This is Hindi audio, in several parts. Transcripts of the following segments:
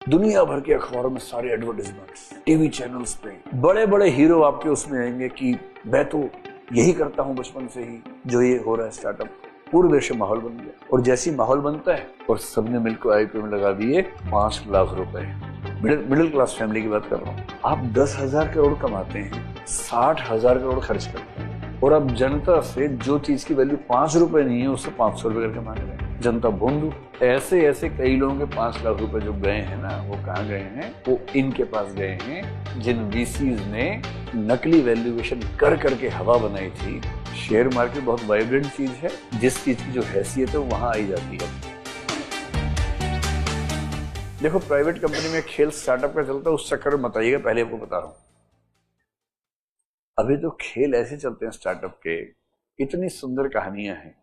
दुनिया भर के अखबारों में सारे एडवर्टाइजमेंट्स, टीवी चैनल्स पे बड़े बड़े हीरो आपके उसमें आएंगे कि मैं तो यही करता हूं बचपन से ही, जो ये हो रहा है स्टार्टअप। पूरे देश में माहौल बन गया, और जैसी माहौल बनता है और सबने मिलकर आईपीओ में लगा दिए 5 लाख रुपए। मिडिल क्लास फैमिली की बात कर रहा हूँ। आप 10,000 करोड़ कमाते हैं, 60,000 करोड़ खर्च करते हैं, और अब जनता से जो चीज की वैल्यू 5 रुपए नहीं है उससे 500 रुपए करके मांग रहे हैं। जनता भोंदू। ऐसे ऐसे कई लोगों के 5 लाख रुपए जो गए हैं ना, वो कहाँ गए हैं? वो इनके पास गए हैं जिन वीसीज ने नकली वैल्यूएशन कर करके हवा बनाई थी। शेयर मार्केट बहुत वाइब्रेंट चीज है, जिस चीज की जो हैसियत है वो वहां आई जाती है। देखो, प्राइवेट कंपनी में खेल स्टार्टअप का चलता है, उस चक्कर में बताइएगा, पहले आपको बता रहा हूं। अभी तो खेल ऐसे चलते हैं स्टार्टअप के, इतनी सुंदर कहानियां हैं।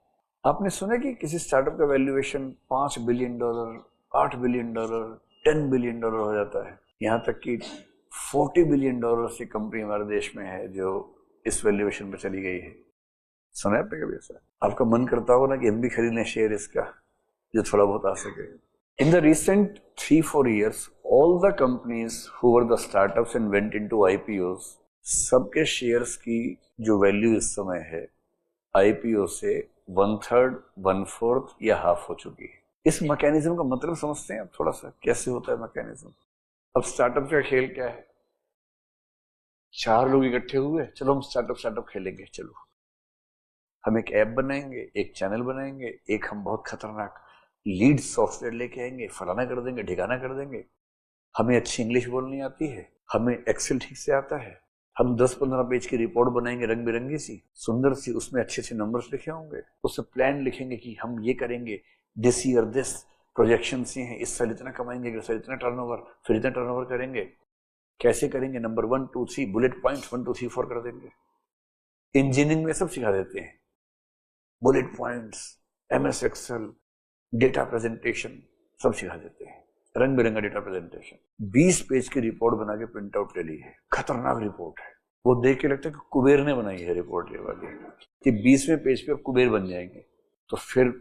आपने सुना कि किसी स्टार्टअप का वैल्यूएशन $5 बिलियन, $8 बिलियन, $10 बिलियन हो जाता है। यहां तक कि $40 बिलियन की कंपनी हमारे देश में है जो इस वैल्यूएशन पे चली गई है। सुना है आपने कभी ऐसा? आपका मन करता होगा ना कि हम भी खरीद लें शेयर इसका, जो थोड़ा बहुत आ सके। In the recent 3-4 years, all the companies who were the startups and went into IPOs, सबके शेयर्स की जो वैल्यू इस समय है IPO से 1/3, 1/4 या हाफ हो चुकी है। इस मैकेनिज्म का मतलब समझते हैं आप थोड़ा सा, कैसे होता है मैकेनिज्म? अब स्टार्टअप का खेल क्या है? 4 लोग इकट्ठे हुए, चलो हम स्टार्टअप खेलेंगे, चलो हम एक ऐप बनाएंगे, एक चैनल बनाएंगे, एक हम बहुत खतरनाक लीड सॉफ्टवेयर लेके आएंगे, फलाना कर देंगे, ठिकाना कर देंगे। हमें अच्छी इंग्लिश बोलनी आती है, हमें एक्सेल ठीक से आता है, हम 10-15 पेज की रिपोर्ट बनाएंगे रंग बिरंगी सी, सुंदर सी, उसमें अच्छे अच्छे नंबर्स लिखे होंगे, उससे प्लान लिखेंगे कि हम ये करेंगे, दिस ईयर दिस प्रोजेक्शन से हैं, इस साल इतना कमाएंगे, इस साल इतना टर्नओवर, फिर इतना टर्नओवर करेंगे। कैसे करेंगे? नंबर 1 2 3 बुलेट पॉइंट्स 1 2 3 4 कर देंगे। इंजीनियरिंग में सब सिखा देते हैं, bullet points, MS Excel, data presentation सब सिखा देते हैं, रंग बिरंगा डेटा प्रेजेंटेशन। 20 पेज की रिपोर्ट बना के प्रिंट आउट ले ली है, खतरनाक रिपोर्ट है। वो देख के लगता है कि कुबेर ने बनाई है रिपोर्ट ये वाली, कि 20वें पेज पे अब कुबेर बन जाएंगे। तो फिर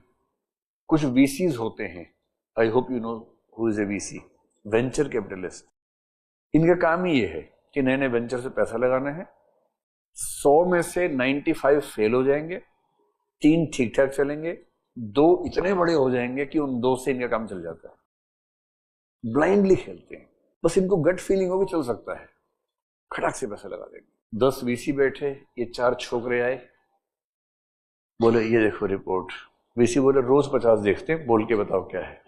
कुछ VCs होते हैं, I hope you know who is a VC, venture capitalist. इनका काम ही ये है कि नए नए वेंचर से पैसा लगाना है। 100 में से 95 फेल हो जाएंगे, 3 ठीक ठाक चलेंगे, 2 इतने बड़े हो जाएंगे कि उन 2 से इनका काम चल जाता है। ब्लाइंडली खेलते हैं, बस इनको गट फीलिंग हो कि चल सकता है, खटाक से पैसा लगा देंगे। 10 VC बैठे, ये 4 छोकरे आए, बोले ये देखो रिपोर्ट। VC बोले रोज 50 देखते हैं, बोल के बताओ क्या है।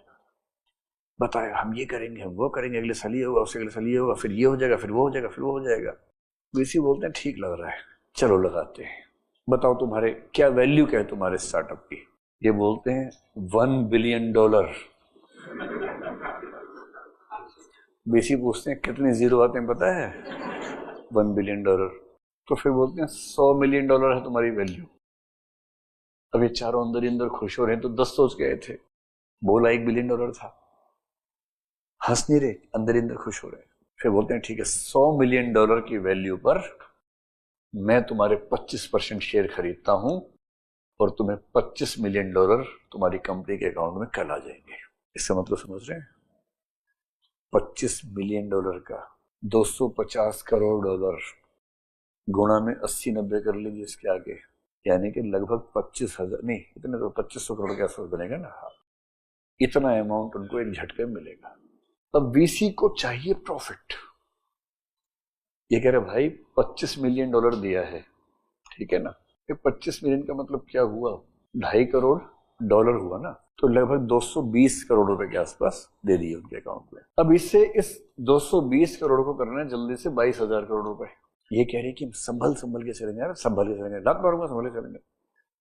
बताए हम ये करेंगे, हम वो करेंगे, अगले साल ये होगा, उससे अगले साल ये होगा, फिर ये हो जाएगा, फिर वो हो जाएगा, फिर वो हो जाएगा। VC बोलते हैं ठीक लग रहा है, चलो लगाते हैं। बताओ तुम्हारे क्या वैल्यू, क्या है तुम्हारे स्टार्टअप की? ये बोलते हैं $1 बिलियन। VC पूछते हैं कितने जीरो आते हैं पता है? $1 बिलियन। तो फिर बोलते हैं $100 मिलियन है तुम्हारी वैल्यू। अब ये चारों अंदर ही अंदर खुश हो रहे हैं, तो 10 सोच गए थे, बोला $1 बिलियन था, हंस नहीं रहे, अंदर ही अंदर खुश हो रहे हैं। फिर बोलते हैं ठीक है, $100 मिलियन की वैल्यू पर मैं तुम्हारे 25% शेयर खरीदता हूं, और तुम्हें $25 मिलियन तुम्हारी कंपनी के अकाउंट में कल आ जाएंगे। इसका मतलब समझ रहे हैं? $25 मिलियन का $250 करोड़ गुणा में 80-90 कर लीजिए इसके आगे, यानी कि लगभग 25,000 नहीं, इतने तो 2500 करोड़ के आसपास बनेगा ना। हाँ, इतना अमाउंट उनको एक झटके में मिलेगा। अब VC को चाहिए प्रॉफिट। ये कह रहे भाई $25 मिलियन दिया है, ठीक है ना, ये 25 मिलियन का मतलब क्या हुआ? $2.5 करोड़ हुआ ना, तो लगभग 220 करोड़ रुपए के आसपास दे दिए उनके अकाउंट में। अब इससे इस 220 करोड़ को करना है जल्दी से 22,000 करोड़ रुपए। ये कह रहे कि संभल के चलेंगे यार, संभल के चलेंगे, लात मारूंगा, संभल के चलेंगे,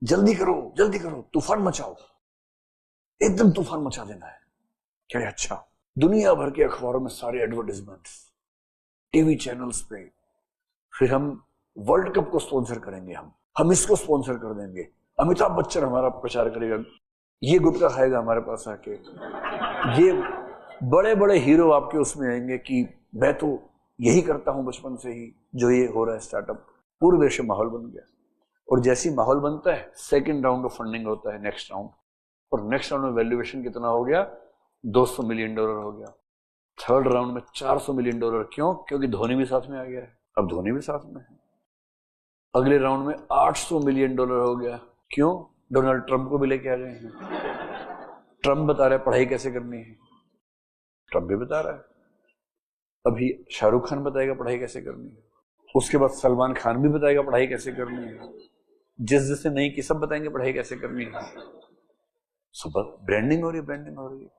जल्दी करो, तूफान मचाओ, एकदम तूफान मचा देना है। कह रहे अच्छा। दुनिया भर के अखबारों में सारे एडवर्टाइजमेंट्स, टीवी चैनल्स पे, फिर हम वर्ल्ड कप को स्पॉन्सर करेंगे, हम इसको स्पॉन्सर कर देंगे, अमिताभ बच्चन हमारा प्रचार करेगा, ये गुटखा खाएगा हमारे पास आके, ये बड़े बड़े हीरो आपके उसमें आएंगे कि मैं तो यही करता हूं बचपन से ही, जो ये हो रहा है स्टार्टअप। पूरे देश में माहौल बन गया, और जैसी माहौल बनता है सेकंड राउंड ऑफ फंडिंग होता है, नेक्स्ट राउंड, और नेक्स्ट राउंड में वैल्यूएशन कितना हो गया? $200 मिलियन हो गया, थर्ड राउंड में $400 मिलियन। क्यों? क्योंकि धोनी भी साथ में आ गया है, अब धोनी भी साथ में है। अगले राउंड में $800 मिलियन हो गया। क्यों? डोनाल्ड ट्रंप को भी लेके आ गए हैं। ट्रंप बता रहा है पढ़ाई कैसे करनी है, ट्रंप भी बता रहा है। अभी शाहरुख खान बताएगा पढ़ाई कैसे करनी है, उसके बाद सलमान खान भी बताएगा पढ़ाई कैसे करनी है, जिसने नहीं की सब बताएंगे पढ़ाई कैसे करनी है। सुबह ब्रांडिंग हो रही है, ब्रांडिंग हो रही है।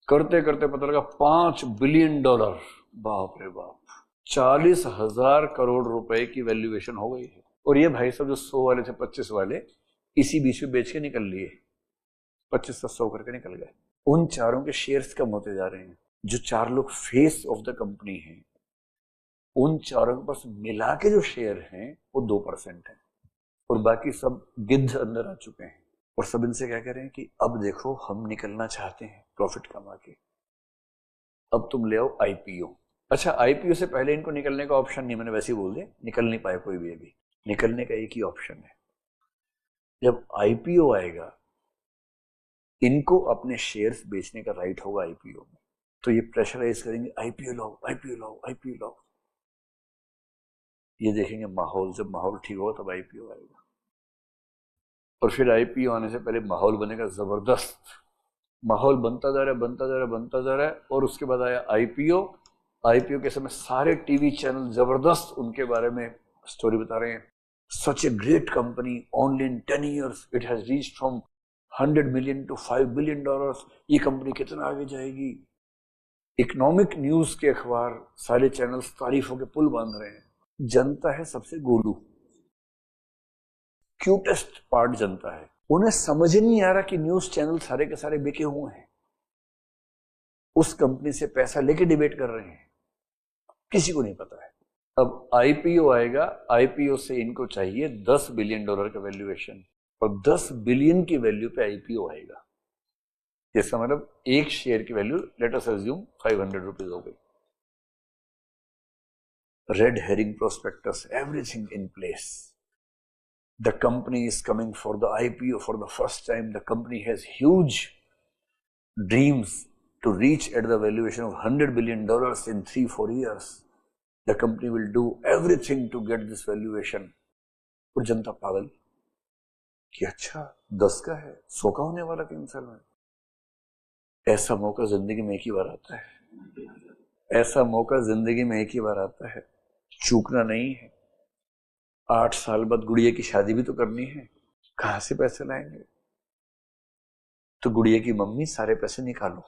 करते करते पता लगा $5 बिलियन। बाप रे बाप, 40,000 करोड़ रुपए की वैल्यूएशन हो गई है। और ये भाई सब जो 100 वाले थे, 25 वाले, इसी बीच में बेच के निकल लिए, 25 से 100 करके निकल गए। उन चारों के शेयर्स कम होते जा रहे हैं। जो 4 लोग फेस ऑफ द कंपनी हैं, उन चारों के पास मिला के जो शेयर हैं वो 2% है, और बाकी सब गिद्ध अंदर आ चुके हैं। और सब इनसे क्या कह रहे हैं कि अब देखो हम निकलना चाहते हैं प्रॉफिट कमा के, अब तुम ले आओ आईपीओ। अच्छा, आईपीओ से पहले इनको निकलने का ऑप्शन नहीं, मैंने वैसे ही बोल दिया, निकल नहीं पाए कोई भी। अभी निकलने का एक ही ऑप्शन है, जब आईपीओ आएगा इनको अपने शेयर्स बेचने का राइट होगा आईपीओ में, तो ये प्रेशराइज करेंगे आईपीओ लाओ, आईपीओ लाओ, आईपीओ लाओ। ये देखेंगे माहौल, जब माहौल ठीक होगा तब आईपीओ आएगा। और फिर आईपीओ आने से पहले माहौल बनेगा जबरदस्त। माहौल बनता जा रहा है, बनता जा रहा है, बनता जा रहा है, और उसके बाद आया आईपीओ। आईपीओ के समय सारे टीवी चैनल जबरदस्त उनके बारे में स्टोरी बता रहे हैं। Such a great company, only in 10 years it has reached from 100 million to $5 billion. ये कंपनी कितना आगे जाएगी। इकोनॉमिक न्यूज के अखबार, सारे चैनल्स तारीफों के पुल बांध रहे हैं। जनता है सबसे गोलू, क्यूटेस्ट पार्ट जनता है। उन्हें समझ नहीं आ रहा कि न्यूज चैनल सारे के सारे बिके हुए हैं, उस कंपनी से पैसा लेके डिबेट कर रहे हैं, किसी को नहीं पता है। अब आईपीओ आएगा, आईपीओ से इनको चाहिए $10 बिलियन का वैल्यूएशन, और 10 बिलियन की वैल्यू पे आईपीओ आएगा। इसका मतलब एक शेयर की value let us assume 500 rupees हो गई। Red herring prospectus, everything in place. The company is coming for the IPO for the first time. The company has huge dreams to reach at the valuation of $100 billion in 3-4 years. The company will do everything to get this valuation. और जनता पागल कि अच्छा 10 का है, 100 का होने वाला 3 साल में। ऐसा मौका जिंदगी में एक ही बार आता है, ऐसा मौका जिंदगी में एक ही बार आता है, चूकना नहीं है। 8 साल बाद गुड़िया की शादी भी तो करनी है, कहां से पैसे लाएंगे? तो गुड़िया की मम्मी सारे पैसे निकालो,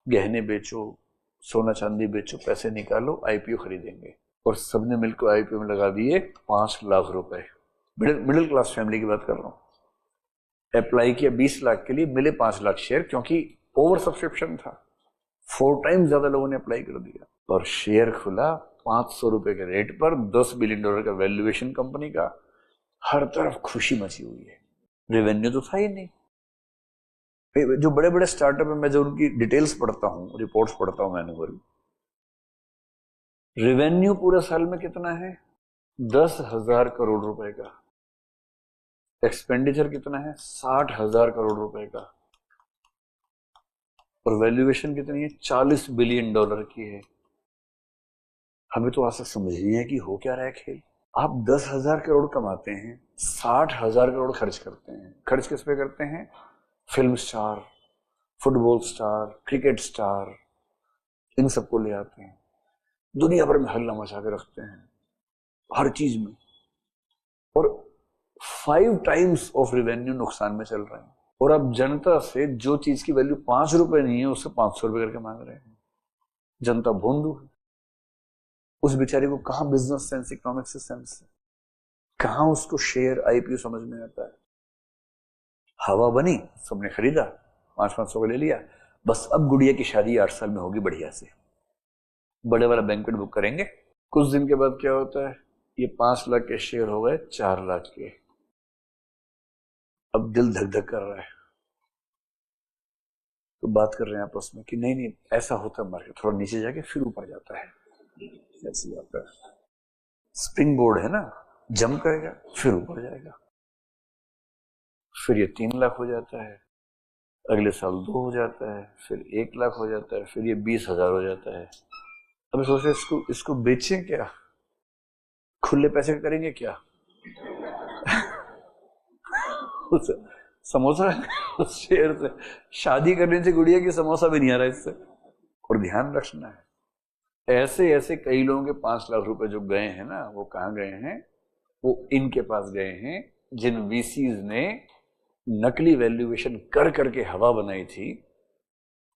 गहने बेचो, सोना चांदी बेचो, पैसे निकालो, आईपीओ खरीदेंगे। और सबने मिलकर आईपीओ में लगा दिए 5 लाख रुपए। मिडिल क्लास फैमिली की बात कर रहा हूं। अप्लाई किया 20 लाख के लिए, मिले 5 लाख शेयर, क्योंकि ओवर सब्सक्रिप्शन था, 4 टाइम ज्यादा लोगों ने अप्लाई कर दिया। और शेयर खुला 500 रुपए के रेट पर, $10 बिलियन का वैल्यूएशन कंपनी का। हर तरफ खुशी मची हुई है। रेवेन्यू तो था ही नहीं। जो बड़े बड़े स्टार्टअप है, मैं जो उनकी डिटेल्स पढ़ता हूं, रिपोर्ट्स पढ़ता हूं मैनुअल, रेवेन्यू पूरे साल में कितना है? 10,000 करोड़ रुपए का। एक्सपेंडिचर कितना है? 60,000 करोड़ रुपए का। और वैल्यूएशन कितनी है? $40 बिलियन की है। हमें तो ऐसा समझ नहीं है कि हो क्या रहा है खेल। आप 10,000 करोड़ कमाते हैं, 60,000 करोड़ खर्च करते हैं। खर्च किस पे करते हैं? Film star, football star, cricket star, इन सबको ले आते हैं, दुनिया भर में हल्ला मचा के रखते हैं हर चीज में। और 5 टाइम्स ऑफ रेवेन्यू नुकसान में चल रहे हैं। और अब जनता से जो चीज की वैल्यू 5 रुपए नहीं है, उससे 500 रुपए करके मांग रहे हैं। जनता भोंदू है। उस बेचारे को कहां बिजनेस सेंस, इकोनॉमिक सेंस, कहां उसको शेयर आईपीओ समझ में आता है। हवा बनी, सबने खरीदा, 500-500 का ले लिया। बस अब गुड़िया की शादी 8 साल में होगी बढ़िया से, बड़े वाला बैंक्वेट बुक करेंगे। कुछ दिन के बाद क्या होता है? ये 5 लाख के शेयर हो गए 4 लाख के। अब दिल धक धक कर रहा है, तो बात कर रहे हैं आपस में कि नहीं नहीं, ऐसा होता है मार्केट, थोड़ा नीचे जाके फिर ऊपर जाता है। ऐसी बात है, स्प्रिंग बोर्ड है ना, जंप करेगा फिर ऊपर जाएगा। फिर ये 3 लाख हो जाता है, अगले साल 2 हो जाता है, फिर 1 लाख हो जाता है, फिर ये 20,000 हो जाता है। अब सोचे इसको इसको बेचें क्या, खुले पैसे करेंगे क्या? उस समोसा उस शेर से शादी करने से गुड़िया की समोसा भी नहीं आ रहा इससे। और ध्यान रखना है, ऐसे ऐसे कई लोगों के 5 लाख रुपए जो गए हैं ना, वो कहाँ गए हैं? वो इनके पास गए हैं जिन वीसीज ने नकली वैल्यूएशन कर करके हवा बनाई थी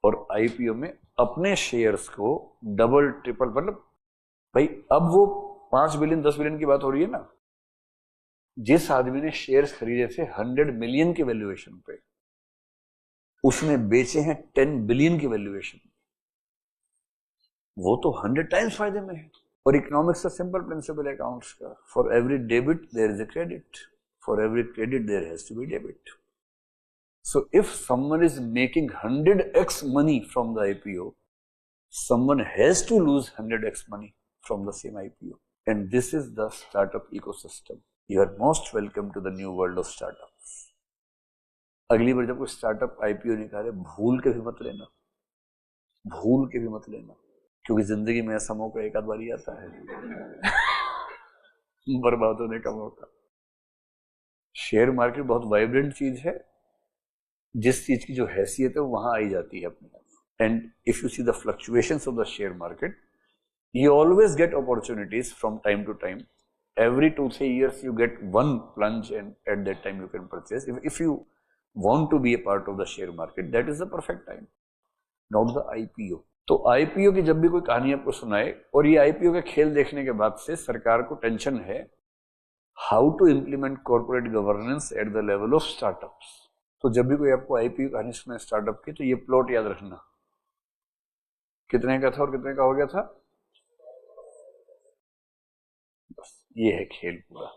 और आईपीओ में अपने शेयर्स को डबल ट्रिपल, मतलब भाई अब वो 5 बिलियन 10 बिलियन की बात हो रही है ना, जिस आदमी ने शेयर्स खरीदे थे 100 मिलियन के वैल्यूएशन पे, उसने बेचे हैं 10 बिलियन की वैल्यूएशन। वो तो 100 टाइम्स फायदे में है। और इकोनॉमिक्स का सिंपल प्रिंसिपल है अकाउंट्स का, for every debit there is a credit, for every credit there has to be debit. So if someone is making 100x money from the IPO, someone has to lose 100x money from the same IPO. And this is the startup ecosystem. You are most welcome to the new world of startups. अगली बार जब कोई स्टार्टअप आईपीओ निकाले, भूल के भी मत लेना, भूल के भी मत लेना, क्योंकि जिंदगी में ऐसा मौका एक आध बार ही आता है बर्बाद होने का मौका। शेयर मार्केट बहुत वाइब्रेंट चीज है, जिस चीज की जो हैसियत है वो वहां आई जाती है अपने आप। And if you see the fluctuations of the share market, you always get opportunities from time to time. Every 2-3 years you get one plunge, and at that time you can purchase. If you want to be a part of the share market, that is the perfect time, not the IPO. तो IPO की जब भी कोई कहानी आपको सुनाए, और ये IPO के खेल देखने के बाद से सरकार को टेंशन है how to implement corporate governance at the level of startups. तो जब भी कोई आपको IPO कहानी सुनाए स्टार्टअप की, तो ये प्लॉट याद रखना, कितने का था और कितने का हो गया था, ये है खेल पूरा।